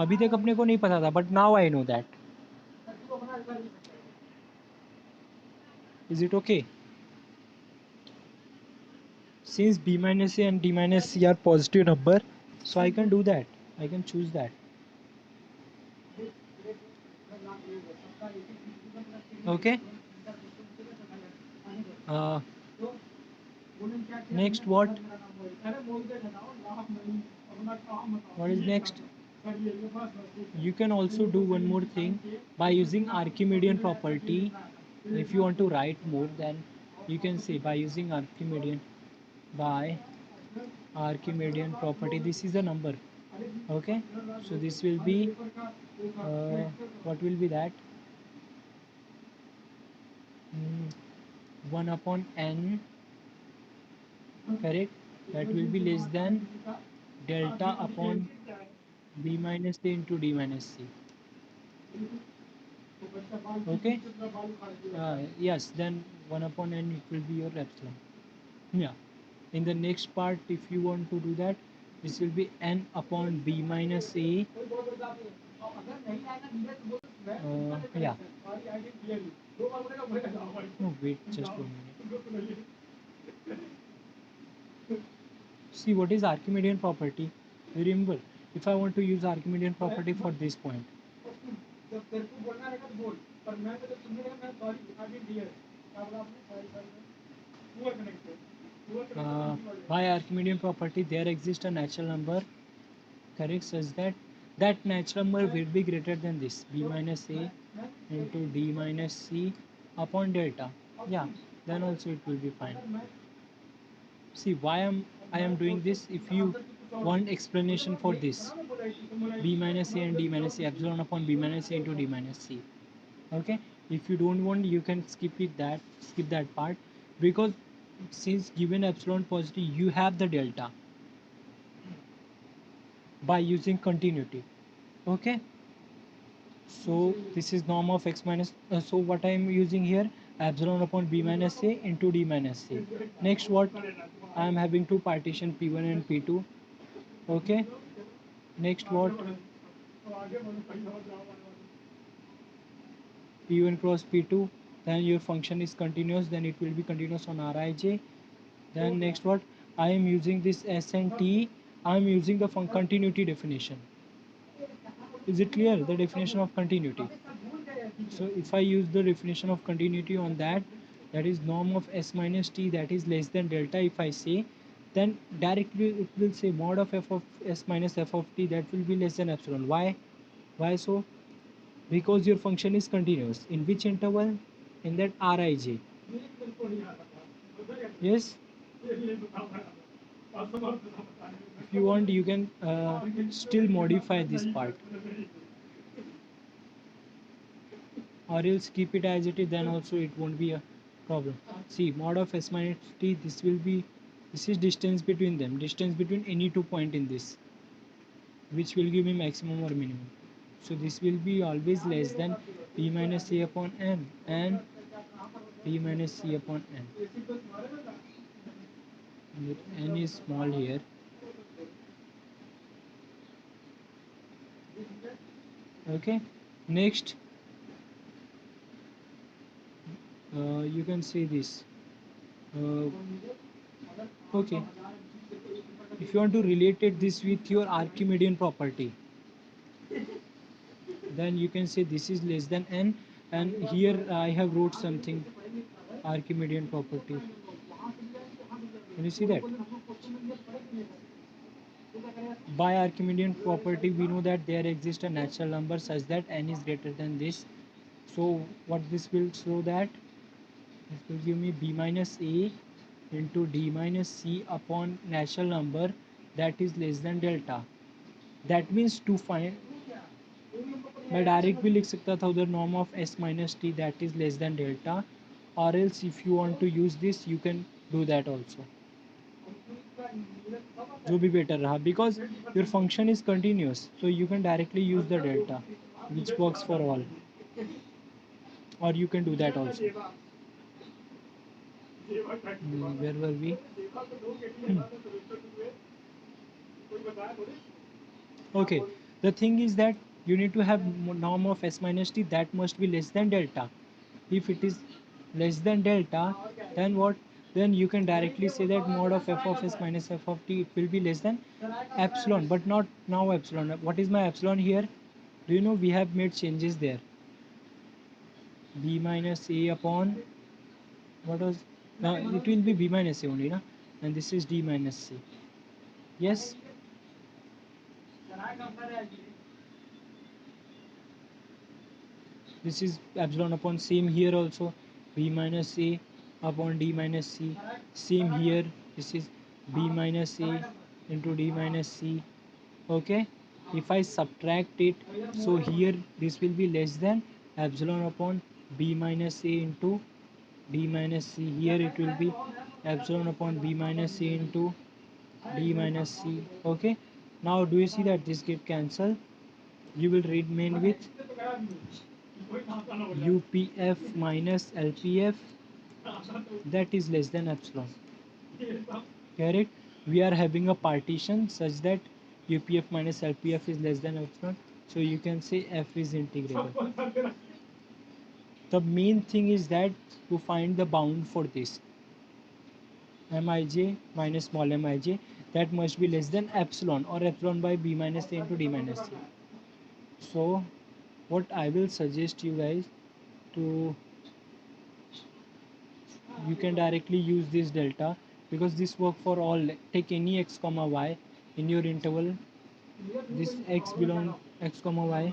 अभी तक अपने को नहीं पता था, but now I know that. Is it okay? Since b minus a and d minus c are positive number, so I can do that. I can choose that. Okay. Uh, Next what? What is next? You can also do one more thing by using Archimedean property. If you want to write more, then you can say by using Archimedean property. This is a number. Okay, so this will be what will be that? 1 upon n, correct? That will be less than delta upon b minus a into d minus c. Okay. Yes, then 1 upon n, it will be your epsilon. Yeah. In the next part, if you want to do that, this will be n upon b minus a. Yeah. No, wait, just 1 minute. See, what is Archimedean property? Remember, if I want to use Archimedean property for this point, by Archimedean property, there exists a natural number, correct, such that that natural number will be greater than this b minus a into d minus c upon delta. Yeah, then also it will be fine. See why I am doing this. If you want explanation for this, b minus a and d minus c, epsilon upon b minus a into d minus c. Okay, if you don't want, you can skip that part, because since given epsilon positive, you have the delta by using continuity. Okay, so this is norm of x minus, so what I am using here, epsilon upon b minus a into d minus c. Next, what I am having two partition p1 and p2. Okay, next what, p1 cross p2, then your function is continuous, then it will be continuous on Rij. Then next what, I am using this s and t, I am using the continuity definition. Is it clear, the definition of continuity? So if I use the definition of continuity on that, that is norm of s minus t, that is less than delta, if I say, then directly it will say mod of f of s minus f of t, that will be less than epsilon. Why so? Because your function is continuous. In which interval? In that Rij. Yes. If you want, you can still modify this part, or else keep it as it is, then also it won't be a problem. See, mod of s minus t, this is distance between them, distance between any 2 point in this, which will give me maximum or minimum. So this will be always less than p minus a upon n and p minus c upon n. N is small here. Okay, next, you can see this. uh, okay, if you want to relate it this with your Archimedean property, then you can say this is less than n, and here I have wrote something, Archimedean property. Can you see that? By Archimedean property, we know that there exists a natural number such that n is greater than this. So what this will show, that this will give me b minus a into d minus c upon natural number that is less than delta. That means to find, मैं direct भी लिख सकता था उधर norm of s minus t that is less than delta, or else if you want to use this, you can do that also, जो भी better रहा, because your function is continuous, so you can directly use the delta, which works for all, or you can do that also. Where were we? Okay, The thing is that you need to have norm of s minus t that must be less than delta. If it is less than delta, then what? Then you can directly say that mod of f of s minus f of t, it will be less than epsilon, but not now epsilon. What is my epsilon here? Do you know we have made changes there? B minus a upon, what was, now it will be b minus a only, na? And this is d minus c. Yes. This is epsilon upon, same here also, b minus a upon d minus c. Same here, this is b minus a into d minus c. Okay, if I subtract it, so here this will be less than epsilon upon b minus a into d minus c. Here it will be epsilon upon b minus a into d minus c. Okay, now do you see that this get cancelled? You will remain with UPF minus LPF, that is less than epsilon. Correct? We are having a partition such that UPF minus LPF is less than epsilon. So you can say F is integrable. The main thing is that to find the bound for this Mij minus small mij, that must be less than epsilon or epsilon by b minus a into d minus c. So what I will suggest you guys to, you can directly use this delta because this work for all. Take any x comma y in your interval, this x belong x comma y,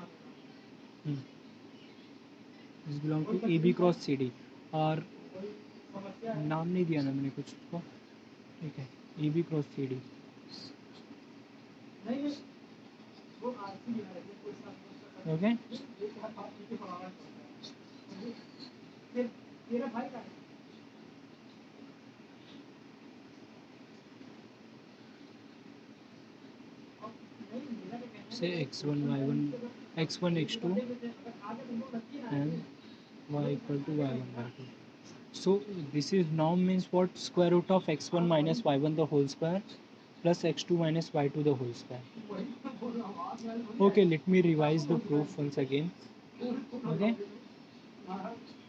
this belong to AB cross CD, और नाम नहीं दिया ना मैंने कुछ उसको, ठीक है, AB cross CD. Okay, say x1 y1 x1 x2 and y equal to y1 y2. So this is norm means what? Square root of x1 minus y1 the whole square plus x2 minus y2 the whole square. Okay, let me revise the proof once again. Okay,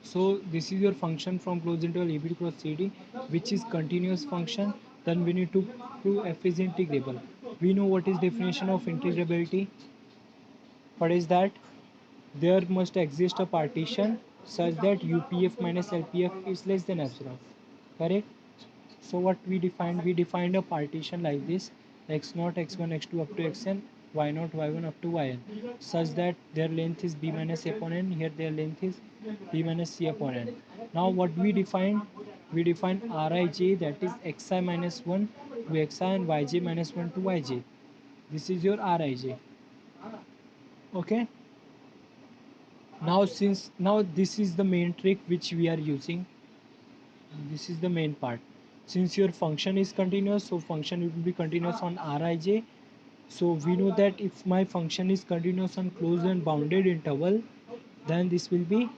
so this is your function from closed interval AB cross CD, which is continuous function. Then we need to prove f is integrable. We know what is definition of integrability. What is that? There must exist a partition such that UPF minus LPF is less than epsilon. Correct? So what we defined? We defined a partition like this: x0, x1, x2 up to xn, y0, y1 up to yn, such that their length is b minus a upon n. Here their length is b minus c upon n. Now what we defined? We defined Rij, that is xi minus 1 to xi and yj minus 1 to yj. This is your Rij. Okay. Now this is the main trick which we are using. This is the main part. Since your function is continuous, so function will be continuous on Rij. So we know that if my function is continuous on closed and bounded interval, then this will be,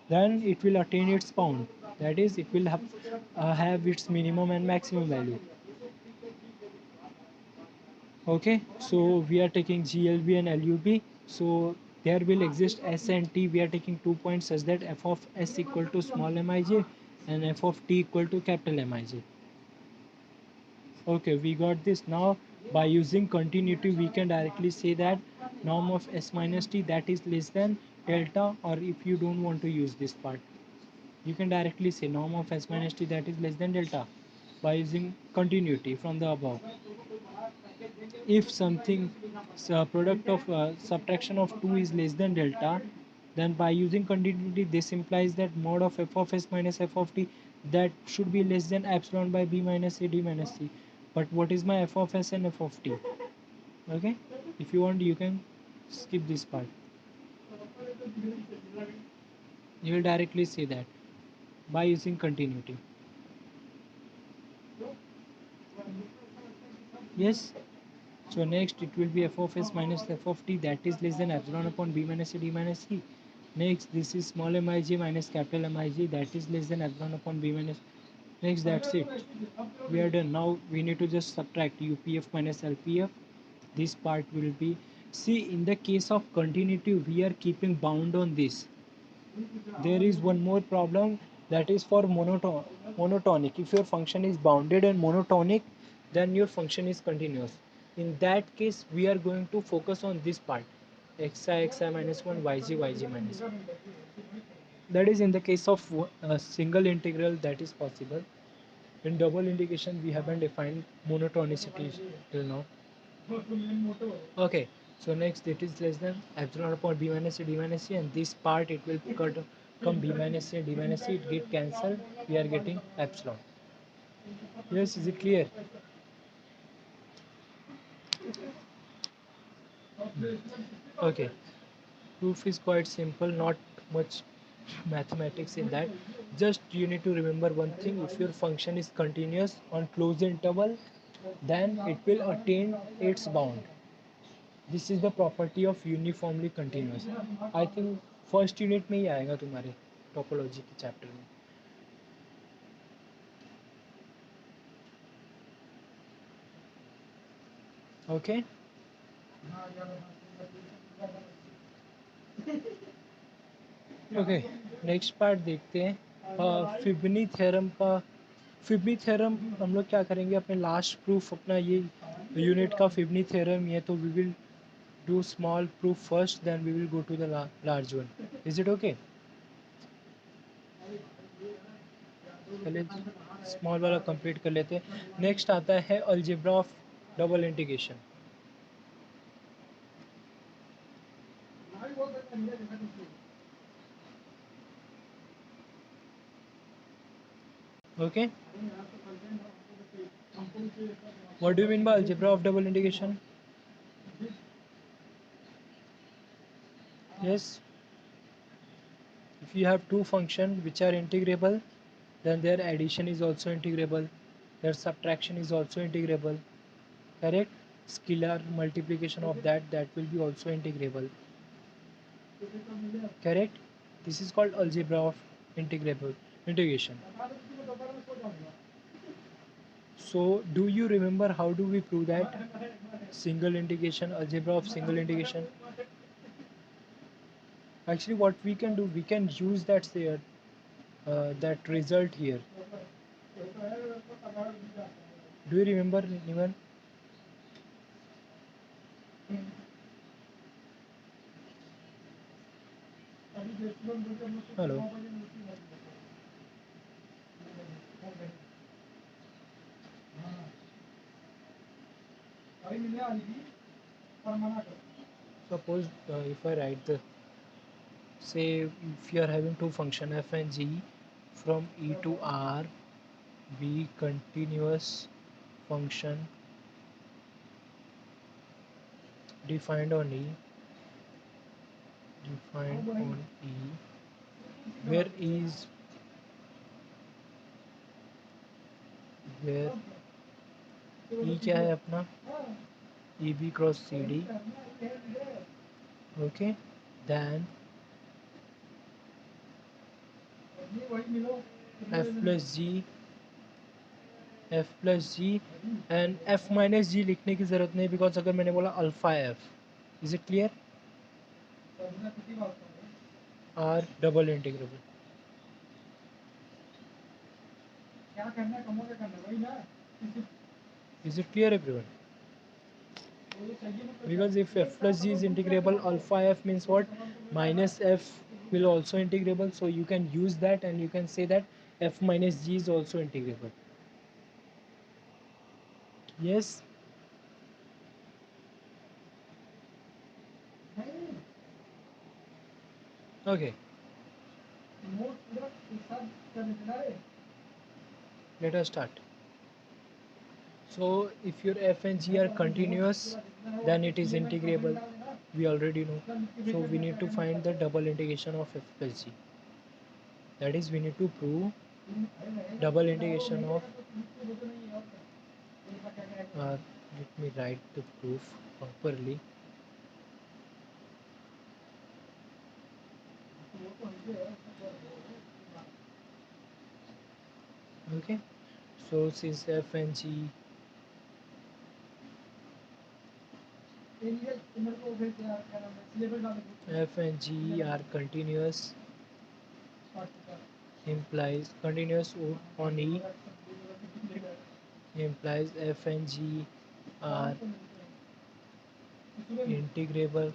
then it will attain its bound. That is, it will have its minimum and maximum value. Okay, so we are taking GLB and LUB. So there will exist S and T. We are taking 2 points such that f of s equal to small mij and f of t equal to capital Mij. Okay, we got this. Now by using continuity, we can directly say that norm of s minus t, that is less than delta, or if you don't want to use this part, you can directly say norm of s minus t, that is less than delta, by using continuity from the above. If something, product of subtraction of 2 is less than delta, then by using continuity, this implies that mod of f of s minus f of t, that should be less than epsilon by b minus a d minus c. But what is my f of s and f of t? Okay, if you want, you can skip this part. You will directly say that by using continuity. Yes. So next it will be f of s minus f of t, that is less than epsilon upon b minus a d minus c. Next, this is small mij minus capital Mij, that is less than epsilon upon b minus Next, that's it. We are done. Now we need to just subtract UPF minus LPF. This part will be, see, in the case of continuity we are keeping bound on this. There is one more problem, that is for monotonic. If your function is bounded and monotonic, then your function is continuous. In that case we are going to focus on this part, xi minus 1 yg minus 1. That is in the case of a single integral, that is possible. In double integration we haven't defined monotonicity till now. Okay, so next it is less than epsilon upon b minus c d minus c, and this part it will come b minus c and d minus c, it get cancelled, we are getting epsilon. Yes, is it clear? Okay, proof is quite simple, not much mathematics in that. Just you need to remember one thing: if your function is continuous on closed interval, then it will attain its bound. This is the property of uniformly continuous. I think first unit में ही आएगा तुम्हारे topology के chapter में. Okay, okay, next part देखते हैं फिबनी theorem का. फिबनी theorem हम लोग क्या करेंगे, अपने लास्ट प्रूफ अपना ये यूनिट का फिबनी थ्योरम ये, तो we will do small proof first, then we will go to the large one. Is it okay? पहले स्मॉल वाला कंप्लीट कर लेते हैं. नेक्स्ट आता है algebra of double integration. Okay, what do you mean by algebra of double integration? Yes, if you have two functions which are integrable, then their addition is also integrable, their subtraction is also integrable, correct? Scalar multiplication of that will be also integrable, correct? This is called algebra of integrable integration. So do you remember how do we prove that? Single integration, algebra of single integration. Actually what we can do, we can use that result here. Do you remember anyone? Hello. Suppose if I write the, say if you are having two function f and g from e to r, be continuous function defined on e, where e क्या है अपना, e b cross c d. Okay, then f plus g and f minus g लिखने की ज़रूरत नहीं, because अगर मैंने बोला alpha f, is it clear? Are double integrable. Is it clear everyone? Because if f plus g is integrable, alpha f means what? Minus f will also integrable, so you can use that and you can say that f minus g is also integrable. Yes. Okay. Let us start. So if your f and g are continuous, then it is integrable. We already know. So we need to find the double integration of f plus g. That is, we need to prove double integration of. Let me write the proof properly. Okay, so since f and g are continuous, implies continuous on E, implies f and g are integrable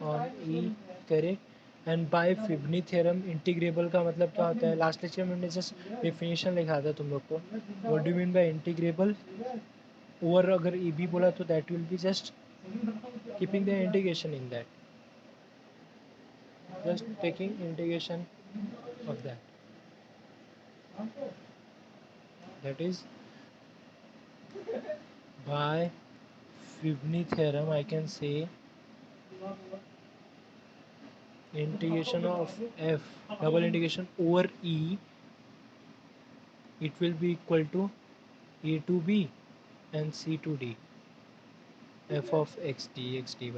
on E, correct. And by Fubini theorem integrable का मतलब क्या होता है? Last lecture में मैंने just definition लिखा था तुम लोग को. What do mean by integrable? Over अगर ई बी बोला तो that will be just keeping the integration in that, just taking integration of that is by Fibni theorem I can say integration of f double integration over e, it will be equal to a to b and c to d, f of x dx dy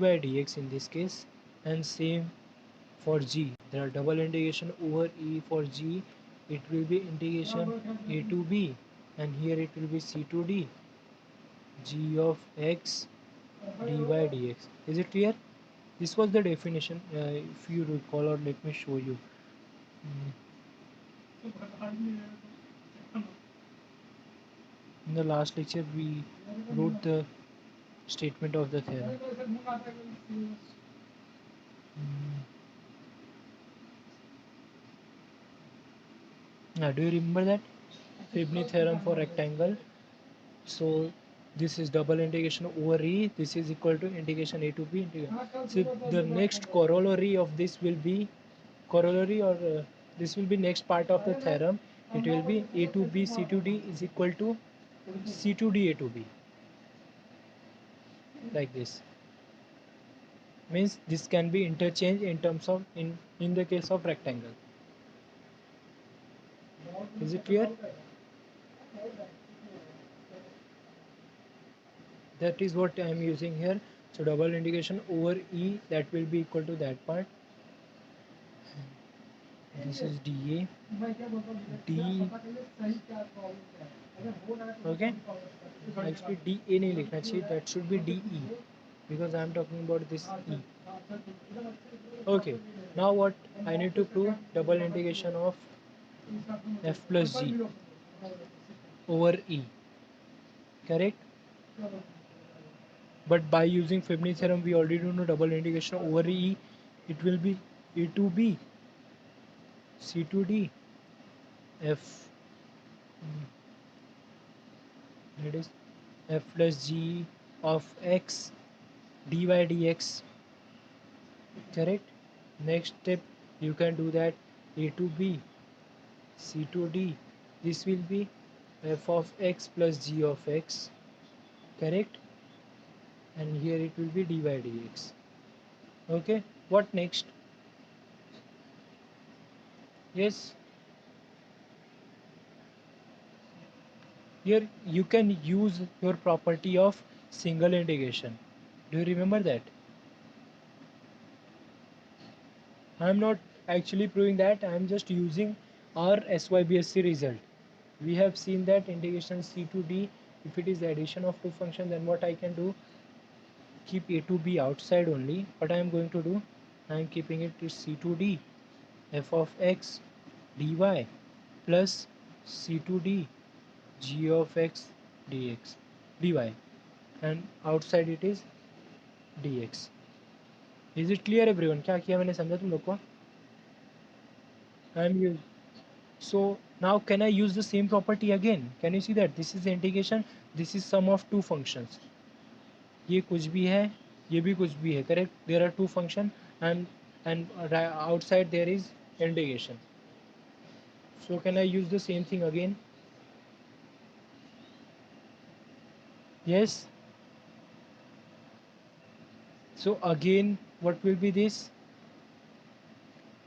by dx in this case. And same for g, there are double integration over e for g, it will be integration a to b, and here it will be c to d, g of x dy dx. Is it clear? This was the definition, if you recall, or let me show you. In the last lecture we wrote the statement of the theorem. Now do you remember that Fibni theorem for rectangle? So this is double integration over e, this is equal to integration a to b integration. So the next corollary of this will be corollary, or this will be next part of the theorem. It will be a to b c to d is equal to c to d a to b, like this. Means this can be interchanged in terms of in the case of rectangle. Is it clear? That is what I am using here. So double integration over e, that will be equal to that part. This is dA d. Okay, actually dA नहीं लिखना चाहिए, that should be dE, because I am talking about this e. Okay, now what I need to prove? Double integration of f plus g over e, correct? But by using Fibni theorem we already know double integration over e, it will be a to b c to d f, that is f plus g of x dy dx, correct. Next step you can do that, a to b c to d, this will be f of x plus g of x, correct, and here it will be dy dx. Okay, what next? Yes, here you can use your property of single integration. Do you remember that? I am not actually proving that, I am just using our SYBSC result. We have seen that integration c to d, if it is the addition of two functions, then what I can do, keep a to b outside only. What I am going to do, I am keeping it to c to d f of x dy plus c to d g of x dx dy, and outside it is dx. Is it clear everyone? क्या किया मैंने, समझा तुम लोग को? I am using. So now can I use the same property again? Can you see that this is the integration, this is sum of two functions. ये कुछ भी है, ये भी कुछ भी है, correct? There are two function, and outside there is integration. So can I use the same thing again? Yes. So again what will be this?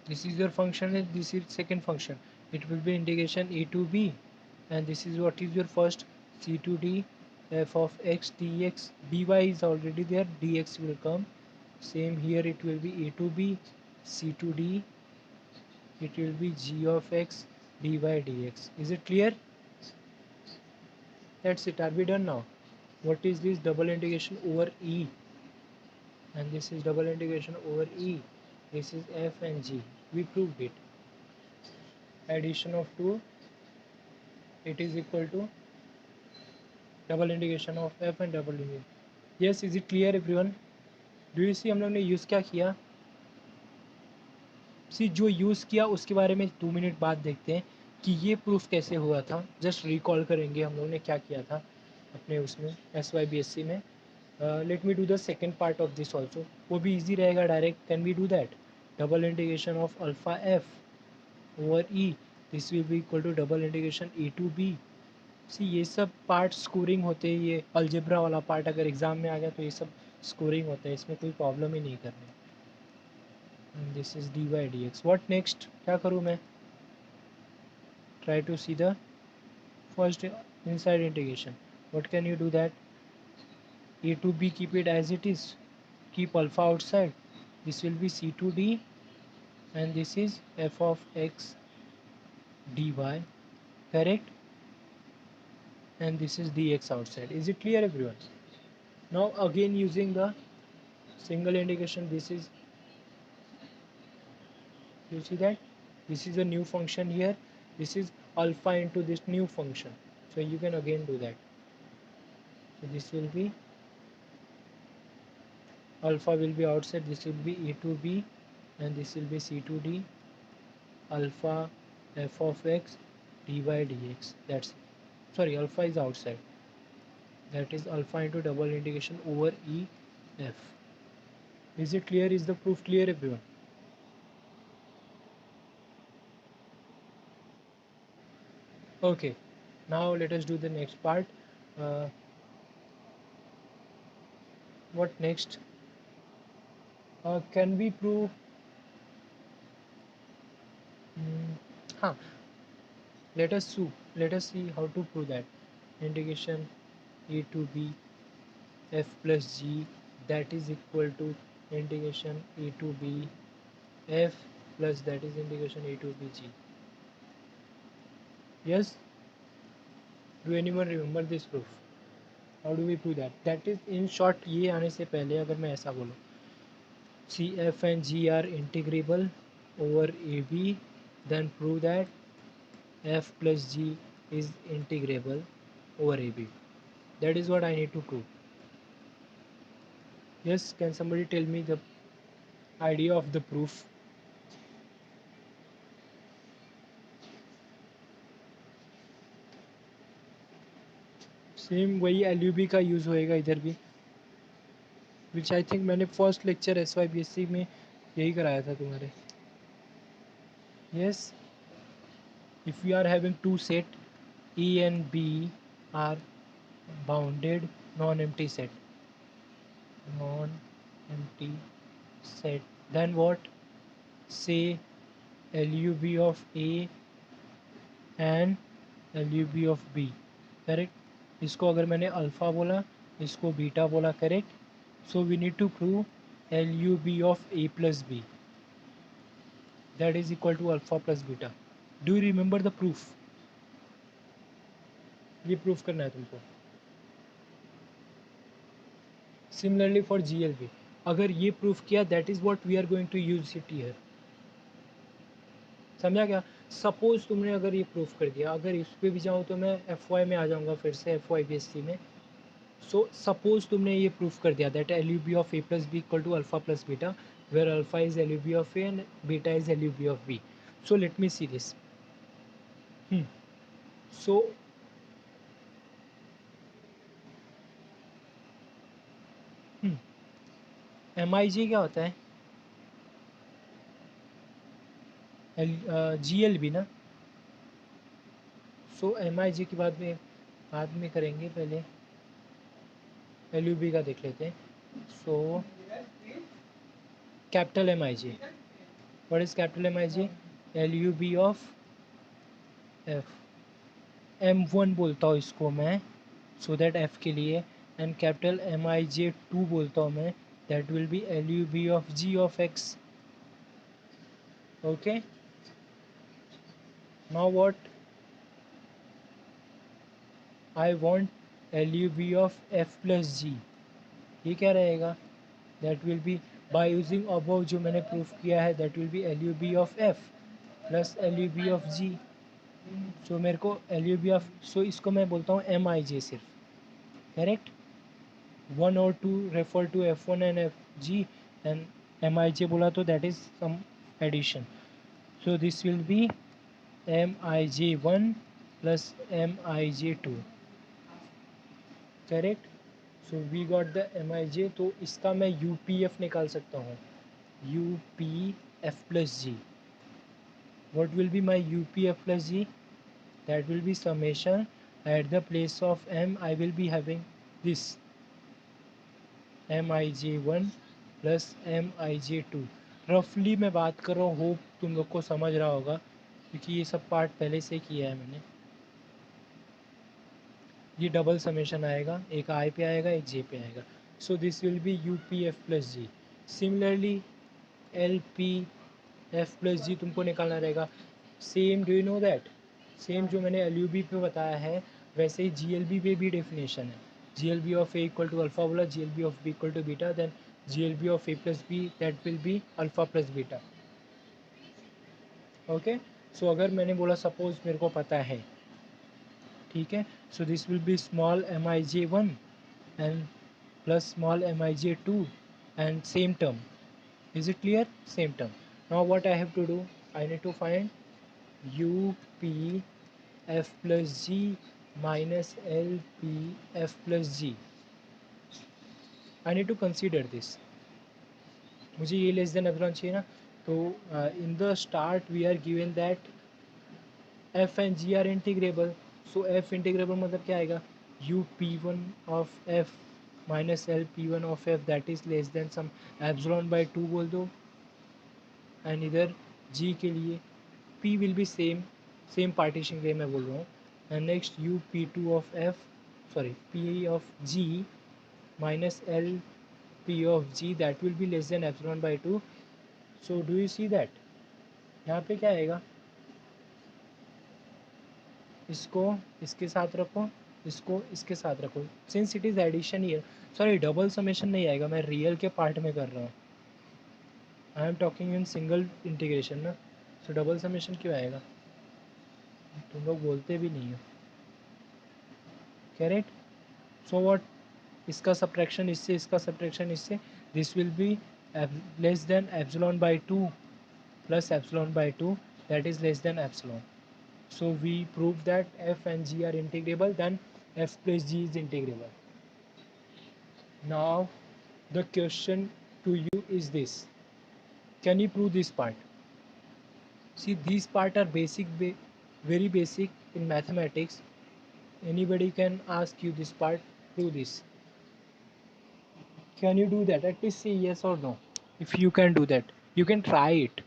This is your function and this is second function. It will be integration a to b, and this is what is your first, c to d f of x dx, dy is already there, dx will come. Same here, it will be a to b c to d, it will be g of x dy dx. Is it clear? That's it. Are we done now? What is this? Double integration over e, and this is double integration over e. This is f and g. We proved it. Addition of two, it is equal to double integration of F and double integration. Yes, is it clear everyone? Do you see हम लोग ने use क्या किया? सी जो use किया उसके बारे में 2 मिनट बाद देखते हैं कि ये प्रूफ कैसे हुआ था. जस्ट रिकॉल करेंगे हम लोग ने क्या किया था अपने उसमें SYBSC में. Let me do the second part of this also. वो भी ईजी रहेगा. Direct can we do that? Double integration of alpha F over E, this will be equal to double integration E to B. See ये सब part scoring होते हैं. ये algebra वाला part अगर एग्ज़ाम में आ गया तो ये सब स्कोरिंग होता है. इसमें कोई प्रॉब्लम ही नहीं करनी. This is D Y D X. What next? क्या करूँ मैं? Try to see the first inside integration. What can you do that? A to B, keep it as it is, keep alpha outside. This will be C to D and this is f of x dy, correct? And this is dx outside. Is it clear everyone? Now again using the single integration, this is, you see that this is a new function here. This is alpha into this new function, so you can again do that. So this will be alpha will be outside, this will be e to b, and this will be c to d, alpha f of x dy dx. That's it. Sorry, alpha is outside. That is alpha into double integration over e f. Is it clear? Is the proof clear everyone? Okay, now let us do the next part. What next? Can we prove huh, let us see how to prove that. Integration a to b f plus g, that is equal to integration a to b f plus that is integration a to b g. Yes, do anyone remember this proof? How do we prove that? That is in short, ये आने से पहले अगर मैं ऐसा बोलूँ, C f and g are integrable over ab, then prove that f plus g is integrable over ab. That is what I need to prove. Yes, can somebody tell me the idea of the proof? Same वही LUB का use होएगा इधर भी, विच I think मैंने first lecture SYBSC में यही कराया था तुम्हारे. Yes, if you are having two set E and B are bounded non-empty set, non-empty set, then what? Say LUB of A and LUB of B, correct? इसको अगर मैंने alpha बोला, इसको बीटा बोला, correct? So we need to prove LUB of A plus B, that is equal to alpha plus beta. Do you remember the proof? ये proof करना है तुमको. सिमिलरली फॉर GLB, अगर ये प्रूफ किया, that is what we are going to use it here. समझा क्या? Suppose तुमने अगर ये प्रूफ कर दिया, अगर इस पे भी जाऊँ तो मैं FY में आ जाऊँगा फिर से, FYBSC में. सो सपोज तुमने ये प्रूफ कर दिया that LUB of A plus B equal to alpha plus beta, where alpha is LUB of A and beta is LUB of B. So let me see this. So MIG क्या होता है? GLB ना. सो MIG के बाद में करेंगे. पहले LUB का देख लेते हैं. So capital MIG, what is capital MIG? LUB of F, M1 बोलता हूँ इसको मैं, सो दैट F के लिए. एंड कैपिटल MIJ2 बोलता हूँ मैं, that will be LUB of G of X. Okay, now what I want L U B of F plus G, ये क्या रहेगा? That will be by using above जो मैंने प्रूफ किया है, that will be L U B of F plus L U B of G. So मेरे को L U B of, so इसको मैं बोलता हूँ एम आई जे सिर्फ, करेक्ट? 1 और 2 refer to F one and F G, and M I J बोला तो that is sum addition. So this will be M I J one plus M I J two, correct? So we got the M I J, तो इसका मैं U P F निकाल सकता हूँ, U P F plus G. what will be my UPF plus G? That will be summation. At the place of M I will be having this MIJ1 plus MIJ2। रफली मैं बात कर रहा हूँ, hope तुम लोग को समझ रहा होगा क्योंकि ये सब पार्ट पहले से किया है मैंने। ये डबल समेशन आएगा, एक आई पे आएगा एक जे पे आएगा। So this will be UPF plus G. Similarly LPF plus G तुमको निकालना रहेगा। Same, do you know that? Same जो मैंने LUB पे बताया है वैसे ही GLB पे भी डेफिनेशन है। GLB of A equal to alpha बोला, GLB of B equal to beta, then GLB of A plus B that will be alpha plus beta. Okay, so अगर मैंने बोला सपोज मेरे को पता है, ठीक है, सो this will B small MIJ1 and plus small MIJ2 and same term. Is it clear? Same term. Now what I have to do? I need to find U P F plus G minus L P F plus G. I need to consider this. मुझे ये less than epsilon चाहिए ना, तो in the start we are given that F and G are integrable. So F integrable मतलब क्या आएगा? U P1 of F minus L P1 of F that is less than some epsilon by 2 बोल दो। And इधर G के लिए P will be same, same partition के लिए मैं बोल रहा हूँ। And next U P2 of F, sorry P of G minus L P of G that will be less than epsilon by 2। So do you see that? यहाँ पे क्या आएगा? इसको इसके साथ रखो, इसको इसके साथ रखो, since it is addition here, sorry double summation नहीं आएगा, मैं रियल के पार्ट में कर रहा हूँ। I am talking in single integration ना, सो डबल समेशन क्यों आएगा? तुम लोग बोलते भी नहीं हो, करेक्ट? सो व्हाट, इसका सब्ट्रैक्शन इससे, इसका सब्ट्रैक्शन इससे, this will be less than epsilon by 2 plus epsilon by 2 that is less then epsilon. So we prove that F and G are integrable, then F plus G is integrable. Now the question to you is this: can you prove this part? See, these part are basic, very basic in mathematics. Anybody can ask you this part, prove this. Can you do that? At least say yes or no. If you can do that, you can try it.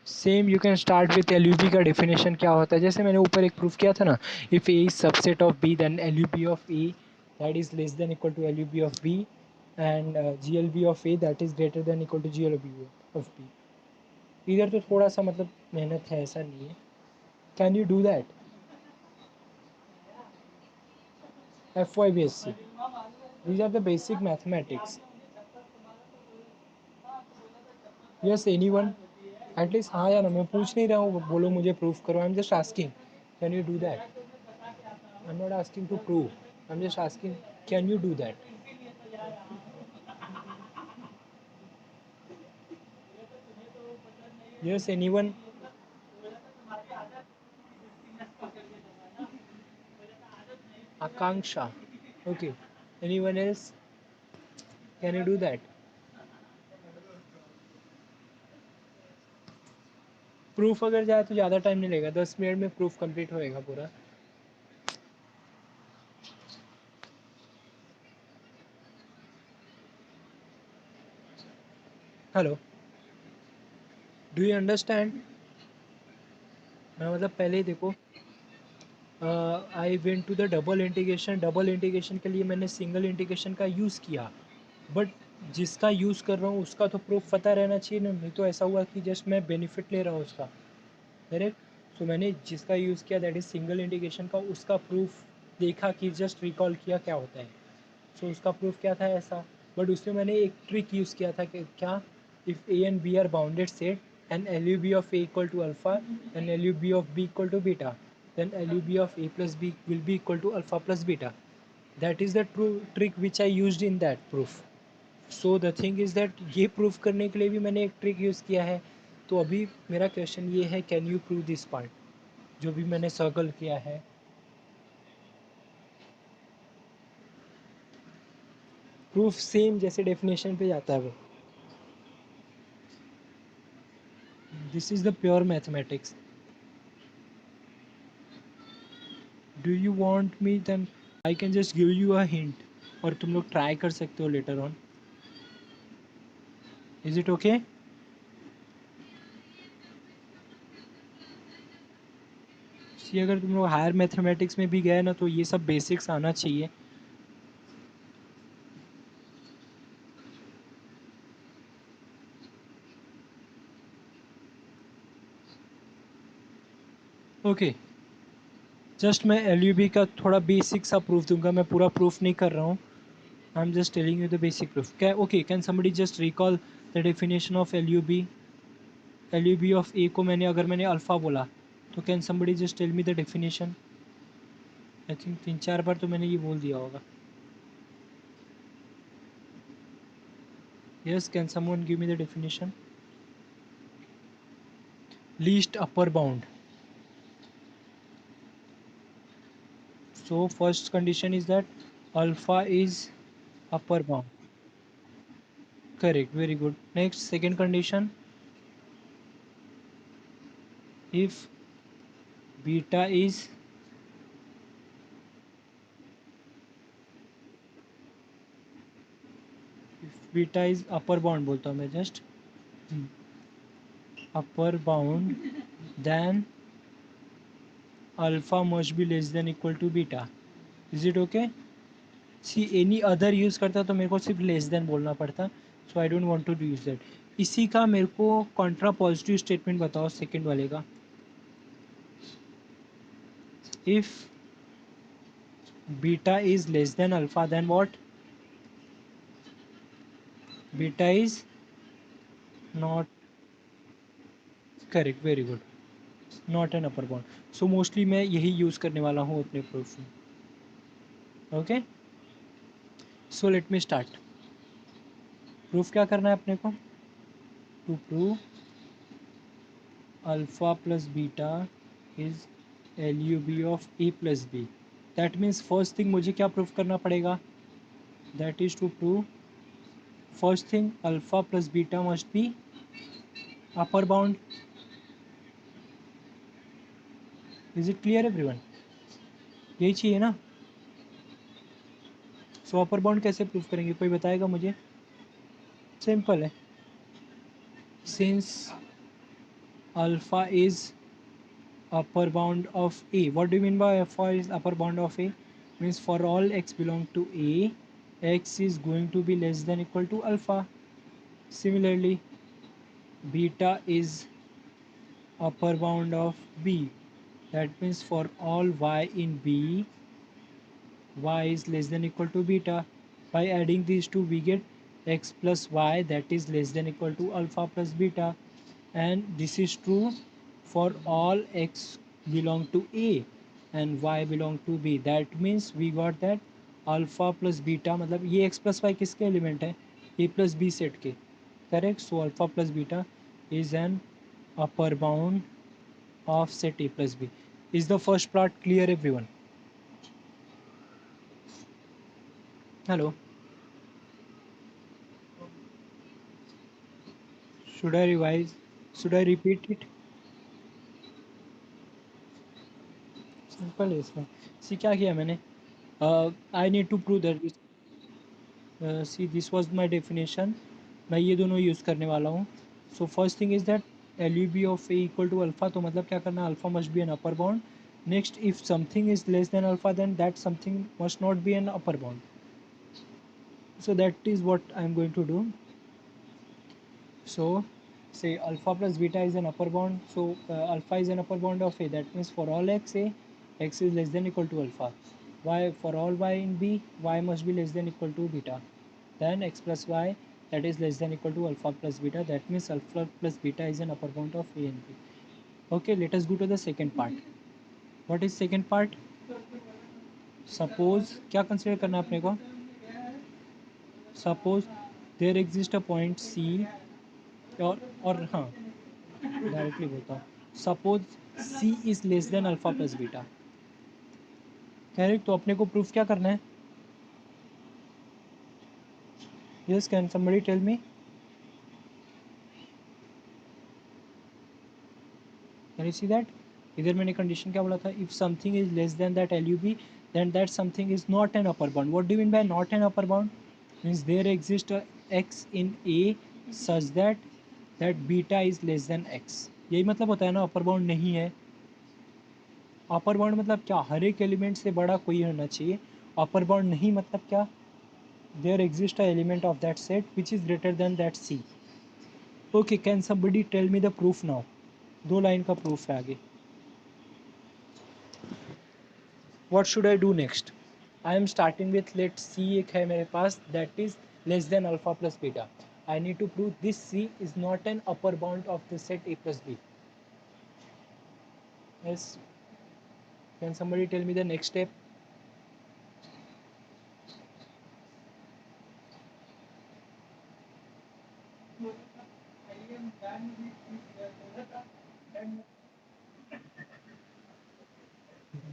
Same you can start with L U B का definition क्या होता है, जैसे मैंने ऊपर एक proof किया था ना, if A is subset of B then L U B of A that is less than equal to L U B of B and G L B of A that is greater than equal to G L B of B. इधर तो थोड़ा सा मतलब मेहनत है, ऐसा नहीं है। Can you do that? F Y B S C, these are the basic mathematics. Yes, any one? At least हाँ यार, मैं पूछ नहीं रहा हूँ बोलो मुझे प्रूफ करो, I am just asking can you do that. I am not asking to prove, I am just asking can you do that. Yes, any one? Akanksha, okay, any one else? Can you do that? Proof अगर जाए तो ज़्यादा time नहीं लगेगा, 10 minute में proof complete होएगा पूरा। Hello, do you understand? मैं मतलब पहले ही देखो, I went to the double integration, double integration के लिए मैंने सिंगल इंटीग्रेशन का यूज़ किया, बट जिसका यूज़ कर रहा हूँ उसका तो प्रूफ पता रहना चाहिए ना, नहीं तो ऐसा हुआ कि जस्ट मैं बेनिफिट ले रहा हूँ उसका, करेक्ट? सो मैंने जिसका यूज़ किया दैट इज़ सिंगल इंटीग्रेशन का, उसका प्रूफ देखा कि जस्ट रिकॉल किया क्या होता है। सो उसका प्रूफ क्या था ऐसा, बट उसमें मैंने एक ट्रिक यूज़ किया था कि क्या, if A and B are bounded set and L U B of A equal to alpha and L U B of B equal to beta, then LUB of a plus b will be equal to alpha plus beta. That is the true trick which I used in that proof. So the thing is that ये proof करने के लिए भी मैंने एक trick use किया है। तो अभी मेरा क्वेश्चन ये है, can you prove this part जो भी मैंने सर्कल किया है। प्रूफ सेम जैसे डेफिनेशन पे जाता है वो। This is the pure mathematics. Do you want me, then I can just give you a hint और तुम लोग ट्राई कर सकते हो later on. Is it okay? See अगर तुम लोग हायर मैथमेटिक्स में भी गए ना तो ये सब बेसिक्स आना चाहिए। ओके, जस्ट मैं एल का थोड़ा बेसिक सा प्रूफ दूंगा, मैं पूरा प्रूफ नहीं कर रहा हूँ। I am just telling you the basic proof. क्या okay, can somebody just recall the definition of L U B of A को मैंने, अगर मैंने अल्फ़ा बोला तो can somebody just tell me the definition. I think 3-4 बार तो मैंने ये बोल दिया होगा। Yes, can someone give me the definition. Least upper bound. So first condition is that alpha is upper bound. Correct, very good. Next, second condition, if beta is, upper bound बोलता हूँ मैं just upper bound, then alpha must be less than equal to beta. Is it okay? See, any other use करता तो मेरे को सिर्फ less than बोलना पड़ता, so I don't want to use that. इसी का मेरे को कॉन्ट्रा पॉजिटिव स्टेटमेंट बताओ सेकंड वाले का। If beta is less than alpha then what? Beta is not, correct, very good, not an upper bound. So mostly मैं यही use करने वाला हूँ अपने प्रूफ में। Okay, so let me start. Proof क्या करना है अपने को? To prove alpha plus beta is L U B of A plus B. That means first thing मुझे क्या प्रूफ करना पड़ेगा? That is to prove first thing alpha plus beta must be upper bound. Is it clear everyone? यही चाहिए ना? सो upper bound कैसे proof करेंगे, कोई बताएगा मुझे? सिंपल है, since alpha is upper bound of A. What do you mean by alpha is upper bound of A? Means for all x belong to A, x is going to be less than equal to alpha. Similarly, beta is upper bound of B. That means for all y in B, y is less than equal to beta. By adding these two, we get x plus y, that is less than equal to alpha plus beta. And this is true for all x belong to A and y belong to B. That means we got that alpha plus beta, मतलब ये x plus y किसके element है? A plus B set के, correct. So alpha plus beta is an upper bound of set A plus B. Is the first part clear everyone? Hello, should I revise? Should I repeat it? Simple है इसमें। See क्या किया मैंने? I need to prove that, see this was my definition. मैं ये दोनों use करने वाला हूँ। So first thing is that L U B of A equal to alpha, तो मतलब क्या करना है? Alpha must be an upper bound. Next, if something is less than alpha then that something must not be an upper bound. So that is what I am going to do. So say alpha plus beta is an upper bound, so alpha is an upper bound of A. That means for all x A, x is less than equal to alpha. Y for all y in B, y must be less than equal to beta. Then x plus y, that is less than equal to alpha plus beta. That means alpha plus beta is an upper bound of A and B. Okay, let us go to the second part. What is second part? Suppose क्या consider करना है अपने को? Suppose there exists a point C और हाँ directly बोलता हूँ. Suppose C is less than alpha plus beta. Correct. तो अपने को प्रूफ क्या करना है? Yes, can somebody tell me? Can you see that? इधर मैंने कंडीशन क्या बोला था? If something is less than that L U B then that something is not an upper bound. What do you mean by not an upper bound? Means there exist X in A such that that beta is less then x. यही मतलब होता है ना, upper bound नहीं है. Upper bound मतलब क्या? हर एक एलिमेंट से बड़ा कोई होना चाहिए. अपर बाउंड नहीं मतलब क्या? there exists a element of that set which is greater than that C. Okay, can somebody tell me the proof now? दो लाइन का proof है आगे. What should I do next? I am starting with let C एक है मेरे पास that is less than alpha plus beta. I need to prove this C is not an upper bound of the set A plus B. Yes. Can somebody tell me the next step?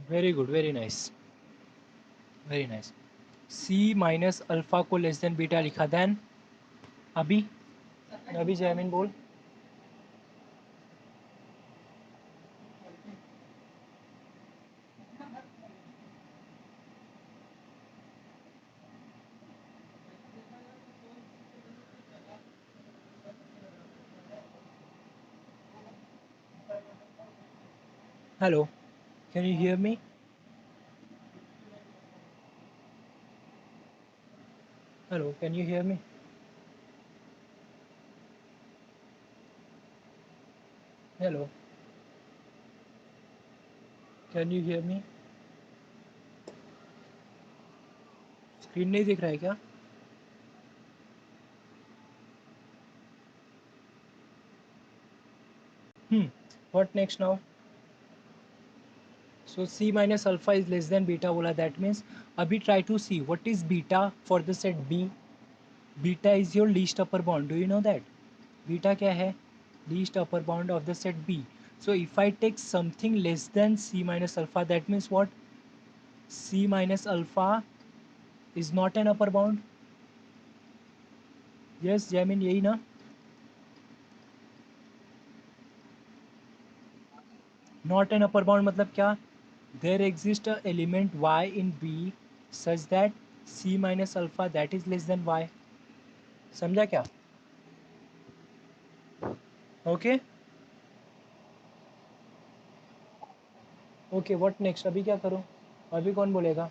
Very good, very nice, very nice. C minus alpha को less than beta लिखा. Then अभी जैमिन बोल. Hello, can you hear me? Hello, can you hear me? Hello, can you hear me? Screen नहीं दिख रहा है क्या? What next now? So C minus alpha is less than beta बोला. That means अभी try to see what is beta for the set B. Beta is your least upper bound. Do you know that? Beta क्या है? Least upper bound of the set B. So if I take something less than C minus alpha, that means what? C minus alpha is not an upper bound. Yes, Jaimin यही ना? Not an upper bound मतलब क्या? There exists a element y in B such that C minus alpha that is less than y. समझा क्या? Okay okay. What next? अभी क्या करूं? अभी कौन बोलेगा?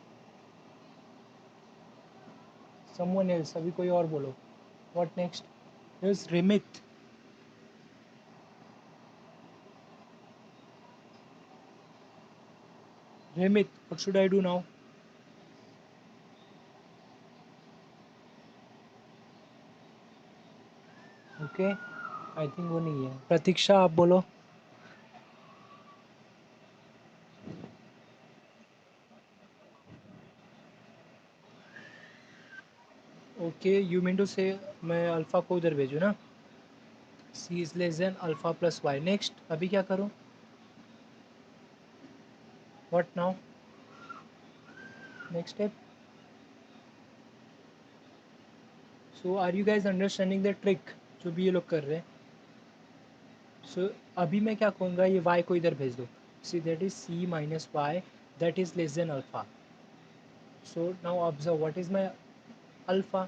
Someone else. अभी कोई और बोलो. What next? Yes, Rimit. Rimit, what should I do now? Okay, I think वो नहीं है. प्रतीक्षा, आप बोलो. ओके, यू मीन टू से मैं अल्फा को उधर भेजूँ ना? C is less than alpha plus Y. Next अभी क्या करूँ? What now? Next step. So are you guys understanding the trick जो भी ये लोग कर रहे हैं? सो अभी मैं क्या कहूँगा, ये y को इधर भेज दो. See that is c minus Y that is less than alpha. So now observe what is my alpha.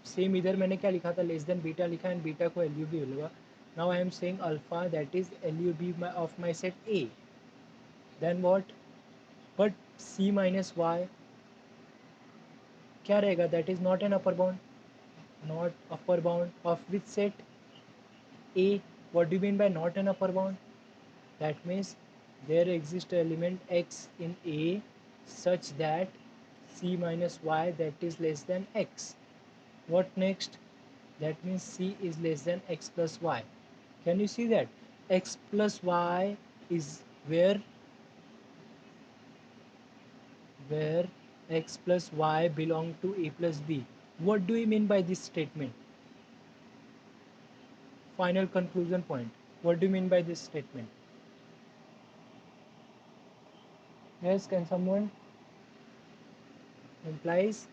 Same इधर मैंने क्या लिखा था? लेस देन बीटा लिखा एंड बीटा को एल यू बी होगा. Now I am saying alpha that is L U B of my set A. Then what? But c minus Y क्या रहेगा? That is not an upper bound. Not upper bound of which set? A. What do you mean by not an upper bound? That means there exists an element x in A such that c minus y that is less than x. What next? That means c is less than x plus y. Can you see that? X plus y is where x plus y belong to A plus B. What do we mean by this statement? Final conclusion point. What do you mean by this statement? Yes, can someone? Implies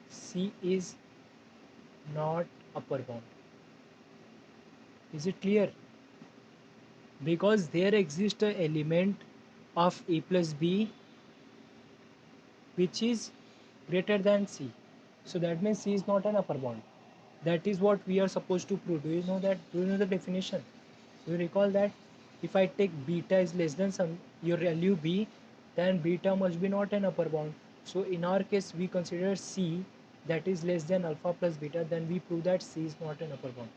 C is not upper bound. Is it clear? Because there exists an element of A plus B which is greater than C. So that means C is not an upper bound. That is what we are supposed to prove. Do you know that? Do you know the definition? Do you recall that? If I take beta is less than some your value B, then beta must be not an upper bound. So in our case we consider C that is less than alpha plus beta, then we prove that C is not an upper bound.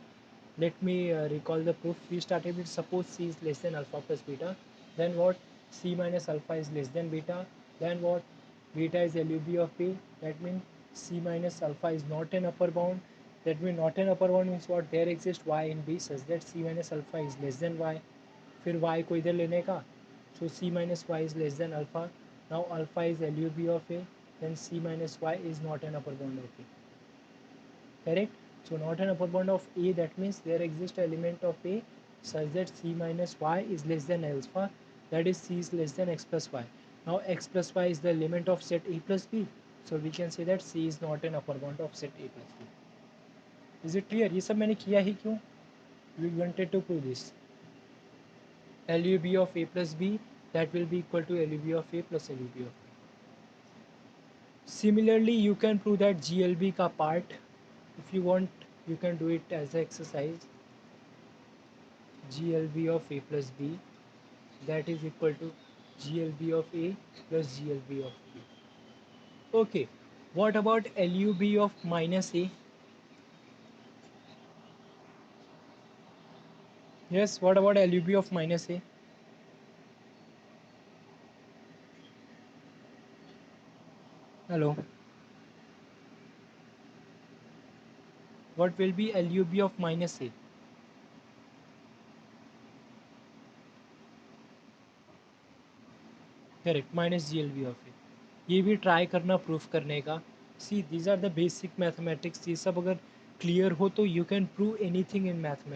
Let me recall the proof. We started with suppose C is less than alpha plus beta, then what? C minus alpha is less than beta, then what? Beta is LUB of A. That means C minus alpha is not an upper bound. That means not an upper bound means what? There exists y in B such that C minus alpha is less than y. फिर y को इधर लेने का, so C minus y is less than alpha. Now alpha is LUB of A, then C minus y is not an upper bound of A. Correct? So not an upper bound of A, that means there exists an element of A such that C minus y is less than alpha, that is C is less than x plus y. Now x plus y is the element of set A plus B, so we can say that C is not an upper bound of set A plus B. Is it clear? ये सब मैंने किया ही क्यों? We wanted to prove this. LUB of A plus B, that will be equal to LUB of A plus LUB of B. Similarly, you can prove that GLB का part. If you want, you can do it as an exercise. GLB of A plus B, that is equal to GLB of A plus GLB of B. Okay, what about LUB of minus A? Yes, what about LUB of minus A? Hello. What will be LUB of minus A? Correct, minus GLB of A. ये भी try करना proof करने का. See these are the basic mathematics. ये सब अगर clear हो तो you can prove anything in mathematics.